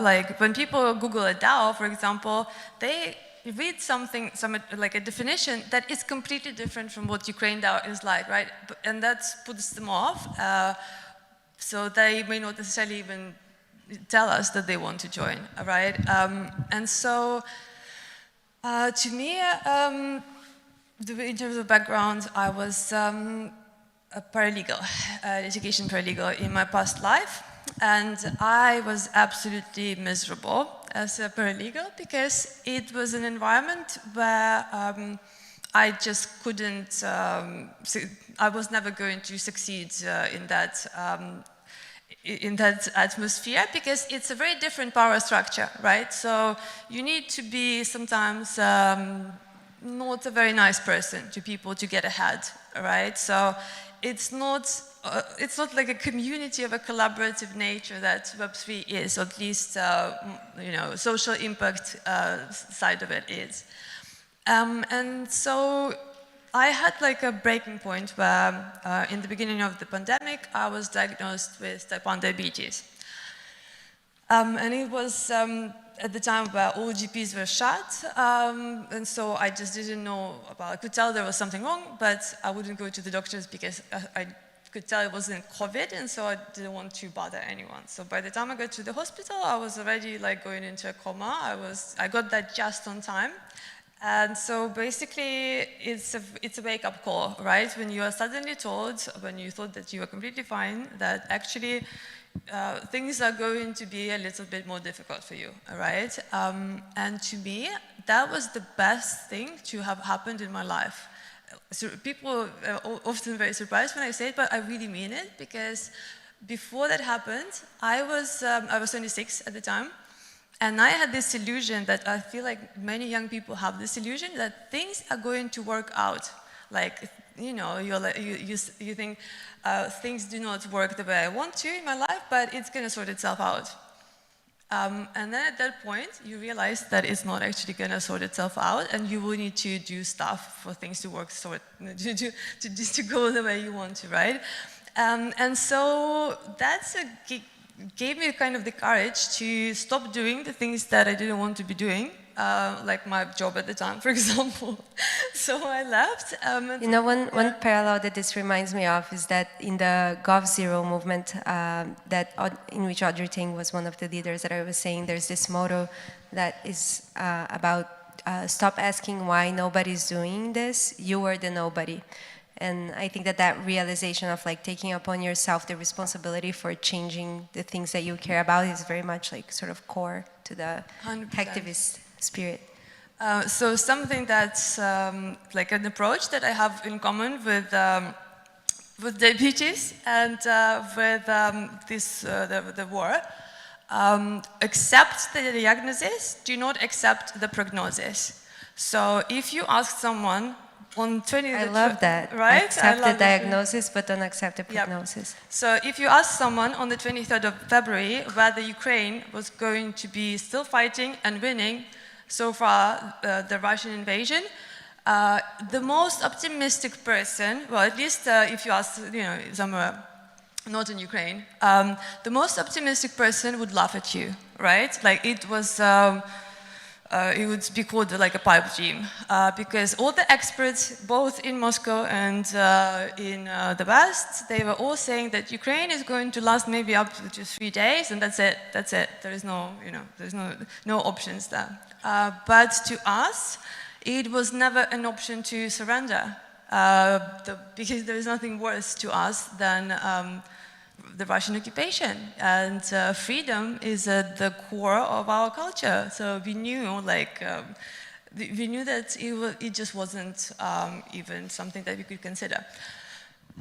like when people Google a DAO, for example, they read like a definition that is completely different from what Ukraine DAO is like, right? And that puts them off. So they may not necessarily even tell us that they want to join, right? And so to me, in terms of background, I was a paralegal, education paralegal in my past life. And I was absolutely miserable as a paralegal because it was an environment where I just couldn't, I was never going to succeed in that atmosphere because it's a very different power structure, right? So you need to be sometimes not a very nice person to people to get ahead, right? So it's not like a community of a collaborative nature that Web3 is, or at least, you know, social impact side of it is. And so I had like a breaking point where in the beginning of the pandemic, I was diagnosed with type 1 diabetes. And it was at the time where all GPs were shut, and so I just didn't know about, I could tell there was something wrong, but I wouldn't go to the doctors because I could tell it wasn't COVID, and so I didn't want to bother anyone. So by the time I got to the hospital, I was already like going into a coma. I got that just on time. And so basically, it's a wake-up call, right? When you are suddenly told, when you thought that you were completely fine, that actually things are going to be a little bit more difficult for you, right? And to me, that was the best thing to have happened in my life. So people are often very surprised when I say it, but I really mean it, because before that happened, I was 26 at the time, and I had this illusion that I feel like many young people have this illusion that things are going to work out. Like, you know, you think things do not work the way I want to in my life, but it's going to sort itself out. And then at that point, you realize that it's not actually going to sort itself out, and you will need to do stuff for things to work, to go the way you want to, right? And so that's gave me kind of the courage to stop doing the things that I didn't want to be doing, like my job at the time, for example. So I left. You know, one parallel that this reminds me of is that in the Gov0 movement, in which Audrey Tang was one of the leaders that I was saying, there's this motto that is about stop asking why nobody's doing this, you are the nobody. And I think that realization of like taking upon yourself the responsibility for changing the things that you care about is very much like sort of core to the 100%. activist spirit. So something that's like an approach that I have in common with diabetes and with the war. Accept the diagnosis, do not accept the prognosis. So if you ask someone on 20th... I love that. Right? Accept the diagnosis, but don't accept the prognosis. Yep. So if you ask someone on the 23rd of February whether Ukraine was going to be still fighting and winning so far the Russian invasion, the most optimistic person, well, at least if you ask, you know, somewhere not in Ukraine, the most optimistic person would laugh at you, right? Like it was... it would be called like a pipe dream, because all the experts, both in Moscow and in the West, they were all saying that Ukraine is going to last maybe up to just 3 days, and that's it. That's it. There is no, you know, there's no options there. But to us, it was never an option to surrender, because there is nothing worse to us than the Russian occupation, and freedom is at the core of our culture. So we knew, like, we knew that it just wasn't even something that we could consider.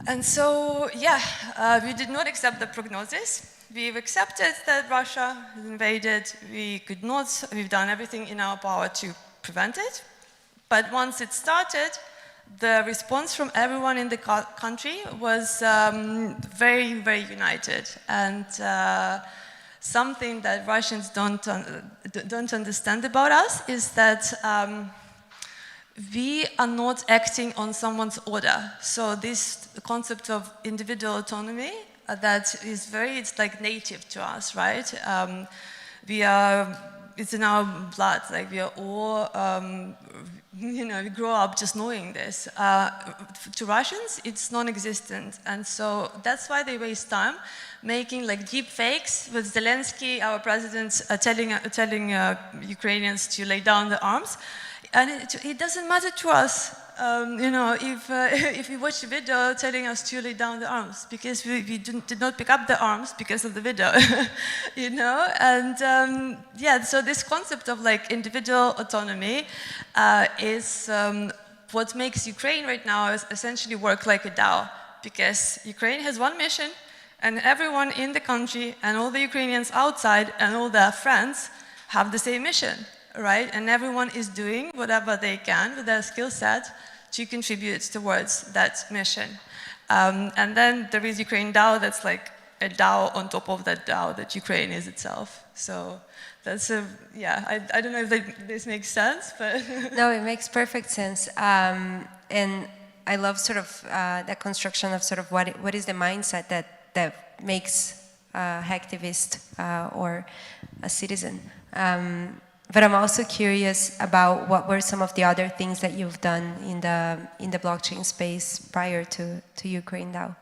And so, yeah, we did not accept the prognosis. We've accepted that Russia has invaded. We've done everything in our power to prevent it. But once it started, the response from everyone in the country was very, very united. And something that Russians don't understand about us is that we are not acting on someone's order. So this concept of individual autonomy that is it's like native to us, right? It's in our blood, like we are all, you know, we grow up just knowing this. To Russians, it's non-existent, and so that's why they waste time making like deep fakes with Zelensky, our president, telling Ukrainians to lay down their arms, and it doesn't matter to us. You know, if we watch a video telling us to lay down the arms, because we did not pick up the arms because of the video, you know, and yeah, so this concept of like individual autonomy is what makes Ukraine right now essentially work like a DAO, because Ukraine has one mission, and everyone in the country and all the Ukrainians outside and all their friends have the same mission. Right? And everyone is doing whatever they can with their skill set to contribute towards that mission. And then there is Ukraine DAO, that's like a DAO on top of that DAO that Ukraine is itself. So that's yeah, I don't know if this makes sense, but... No, it makes perfect sense. And I love sort of the construction of sort of what is the mindset that makes a hacktivist or a citizen. But I'm also curious about what were some of the other things that you've done in the blockchain space prior to Ukraine DAO.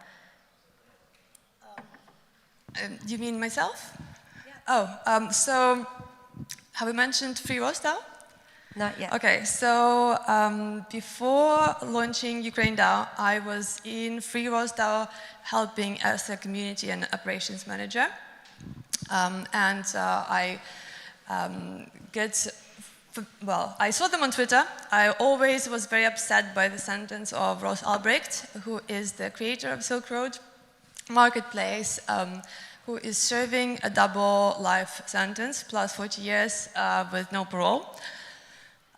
You mean myself? Yeah. Oh, so have we mentioned Free Rose DAO? Not yet. Okay, so before launching Ukraine DAO, I was in Free Rose DAO helping as a community and operations manager. I saw them on Twitter. I always was very upset by the sentence of Ross Ulbricht, who is the creator of Silk Road Marketplace, who is serving a double life sentence, plus 40 years with no parole,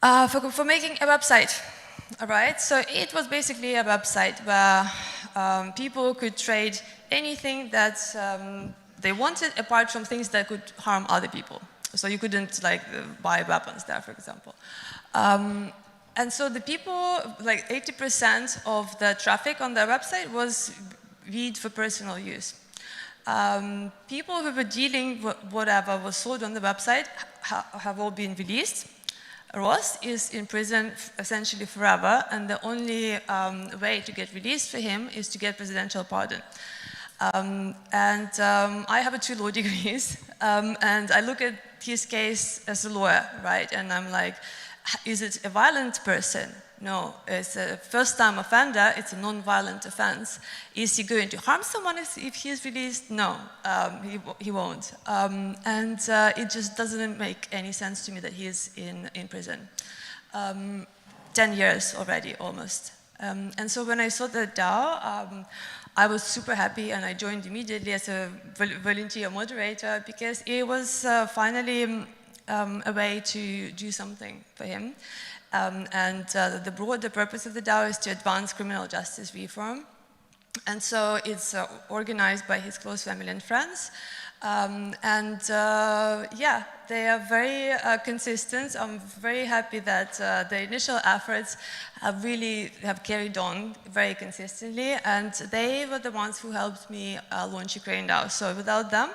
for making a website. All right, so it was basically a website where people could trade anything that they wanted, apart from things that could harm other people. So you couldn't buy weapons there, for example. And so the people, 80% of the traffic on their website was viewed for personal use. People who were dealing with whatever was sold on the website have all been released. Ross is in prison essentially forever, and the only way to get released for him is to get presidential pardon. I have 2 law degrees, and I look at his case as a lawyer, right? And I'm like, is it a violent person? No, it's a first-time offender, it's a non-violent offense. Is he going to harm someone if he's released? No, he won't. It just doesn't make any sense to me that he is in prison. 10 years already, almost. And so when I saw the DAO, I was super happy, and I joined immediately as a volunteer moderator, because it was finally a way to do something for him. The broader purpose of the DAO is to advance criminal justice reform. And so it's organized by his close family and friends. Yeah, they are very consistent. I'm very happy that the initial efforts have carried on very consistently, and they were the ones who helped me launch Ukraine DAO. So without them,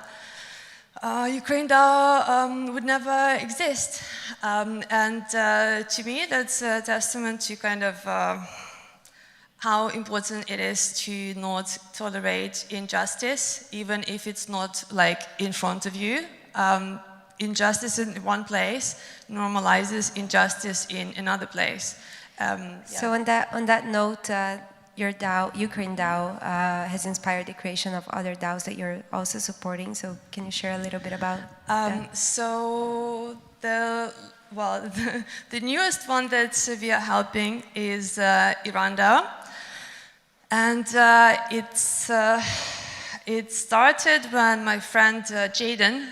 Ukraine DAO would never exist. To me, that's a testament to kind of how important it is to not tolerate injustice, even if it's not in front of you. Injustice in one place normalizes injustice in another place. Yeah. So on that note, your DAO, Ukraine DAO, has inspired the creation of other DAOs that you're also supporting. So can you share a little bit about that? So the newest one that we are helping is Iran DAO. And it started when my friend Jaden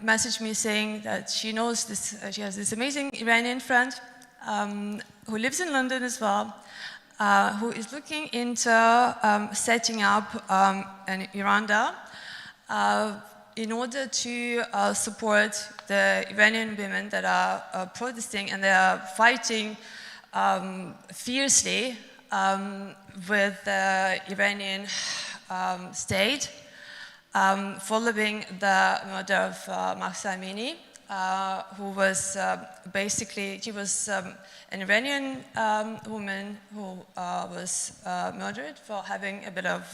messaged me saying that she knows this, she has this amazing Iranian friend who lives in London as well, who is looking into setting up an Iran DAO in order to support the Iranian women that are protesting, and they are fighting fiercely with the Iranian state, following the murder of Mahsa Amini, who was she was an Iranian woman who was murdered for having a bit of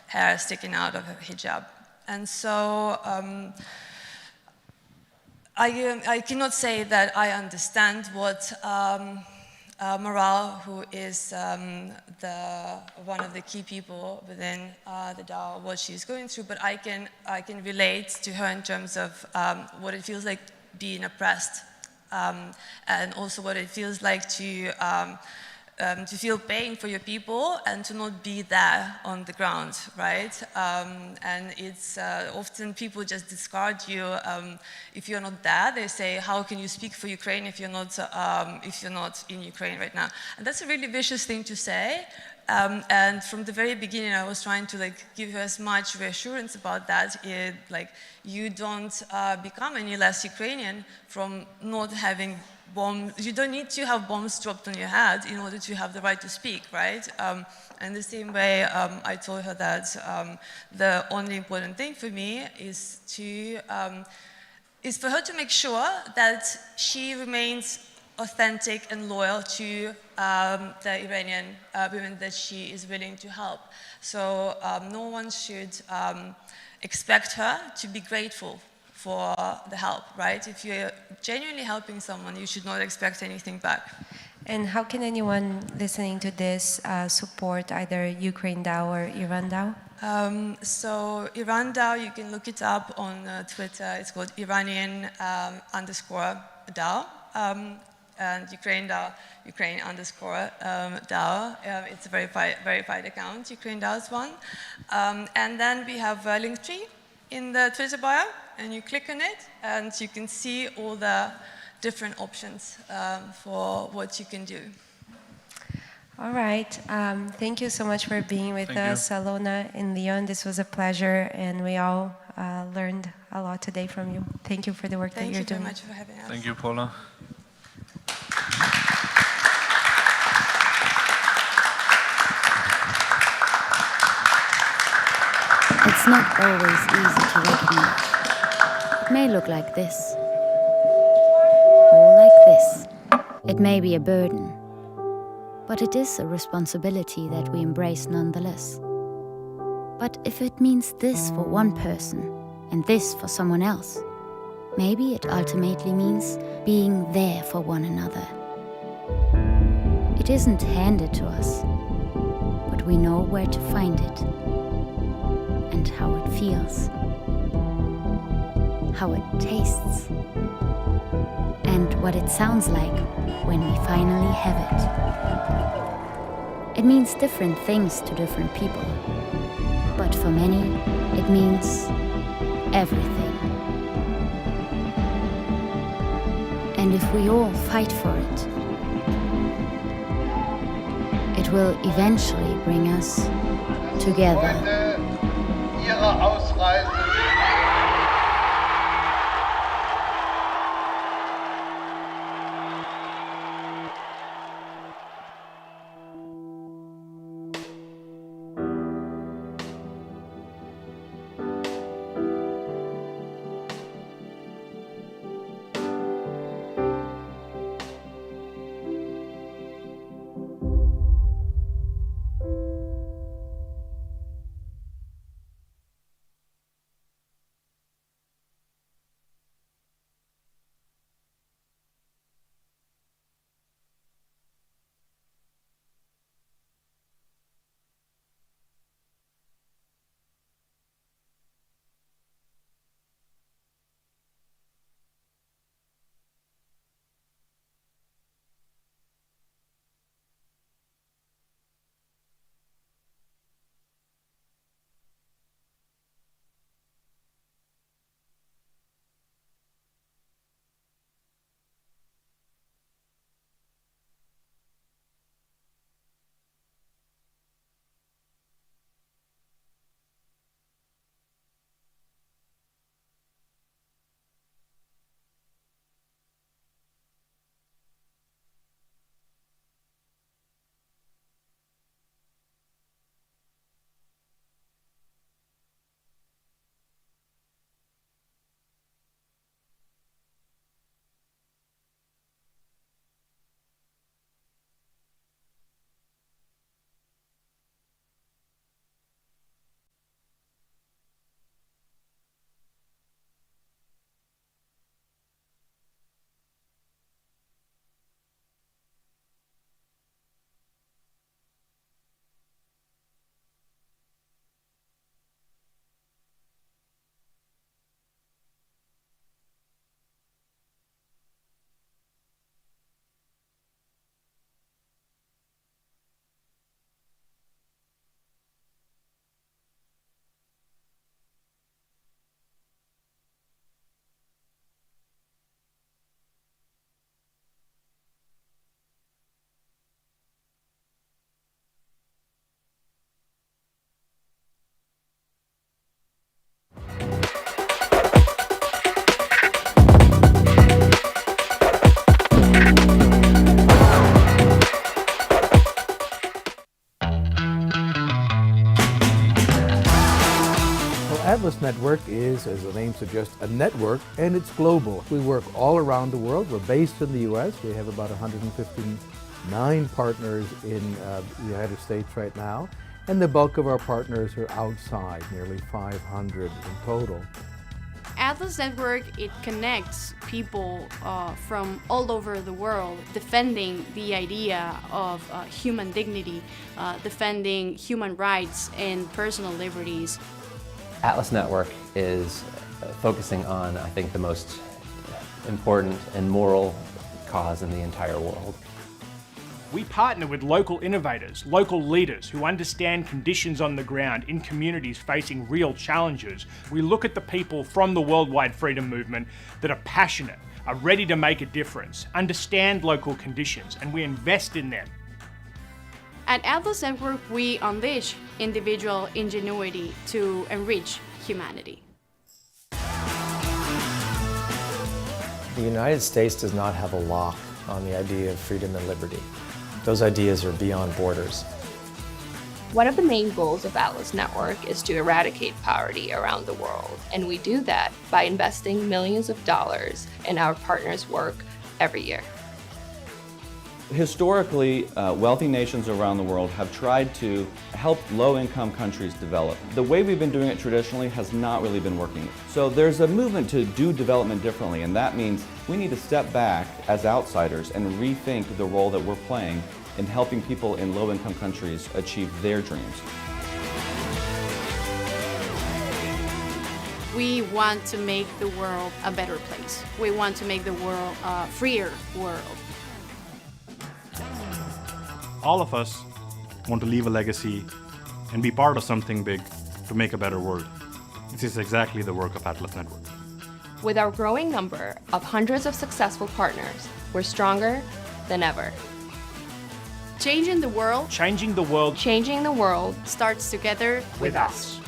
hair sticking out of her hijab. And so I cannot say that I understand what Moral, who is one of the key people within the DAO, what she's going through, but I can relate to her in terms of what it feels like being oppressed, and also what it feels like to feel pain for your people and to not be there on the ground, right? And it's often people just discard you if you're not there. They say, "How can you speak for Ukraine if you're not in Ukraine right now?" And that's a really vicious thing to say. And from the very beginning, I was trying to give her as much reassurance about that. You don't become any less Ukrainian from not having bombs. You don't need to have bombs dropped on your head in order to have the right to speak, right? And the same way, I told her that the only important thing for me is for her to make sure that she remains authentic and loyal to the Iranian women that she is willing to help. So no one should expect her to be grateful for the help, right? If you're genuinely helping someone, you should not expect anything back. And how can anyone listening to this support either Ukraine DAO or Iran DAO? So Iran DAO, you can look it up on Twitter. It's called Iranian _DAO. And Ukraine DAO, Ukraine _DAO. It's a verified account, Ukraine DAO's one. And then we have a link tree in the Twitter bio, and you click on it, and you can see all the different options for what you can do. All right. Thank you so much for being with us, Alona and Leon. This was a pleasure, and we all learned a lot today from you. Thank you for the work that you're doing. Thank you very much for having us. Thank you, Paula. It's not always easy to recognize. It may look like this, or like this. It may be a burden, but it is a responsibility that we embrace nonetheless. But if it means this for one person and this for someone else, maybe it ultimately means being there for one another. It isn't handed to us, but we know where to find it and how it feels, how it tastes, and what it sounds like when we finally have it. It means different things to different people, but for many, it means everything. And if we all fight for it, it will eventually bring us together. Ihre Ausreise. Atlas Network is, as the name suggests, a network, and it's global. We work all around the world. We're based in the U.S. We have about 159 partners in the United States right now, and the bulk of our partners are outside, nearly 500 in total. Atlas Network, it connects people from all over the world, defending the idea of human dignity, defending human rights and personal liberties. Atlas Network is focusing on, I think, the most important and moral cause in the entire world. We partner with local innovators, local leaders who understand conditions on the ground in communities facing real challenges. We look at the people from the worldwide freedom movement that are passionate, are ready to make a difference, understand local conditions, and we invest in them. At Atlas Network, we unleash individual ingenuity to enrich humanity. The United States does not have a lock on the idea of freedom and liberty. Those ideas are beyond borders. One of the main goals of Atlas Network is to eradicate poverty around the world, and we do that by investing millions of dollars in our partners' work every year. Historically, wealthy nations around the world have tried to help low-income countries develop. The way we've been doing it traditionally has not really been working. So there's a movement to do development differently, and that means we need to step back as outsiders and rethink the role that we're playing in helping people in low-income countries achieve their dreams. We want to make the world a better place. We want to make the world a freer world. All of us want to leave a legacy and be part of something big to make a better world. This is exactly the work of Atlas Network. With our growing number of hundreds of successful partners, we're stronger than ever. Changing the world. Changing the world. Changing the world starts together with us.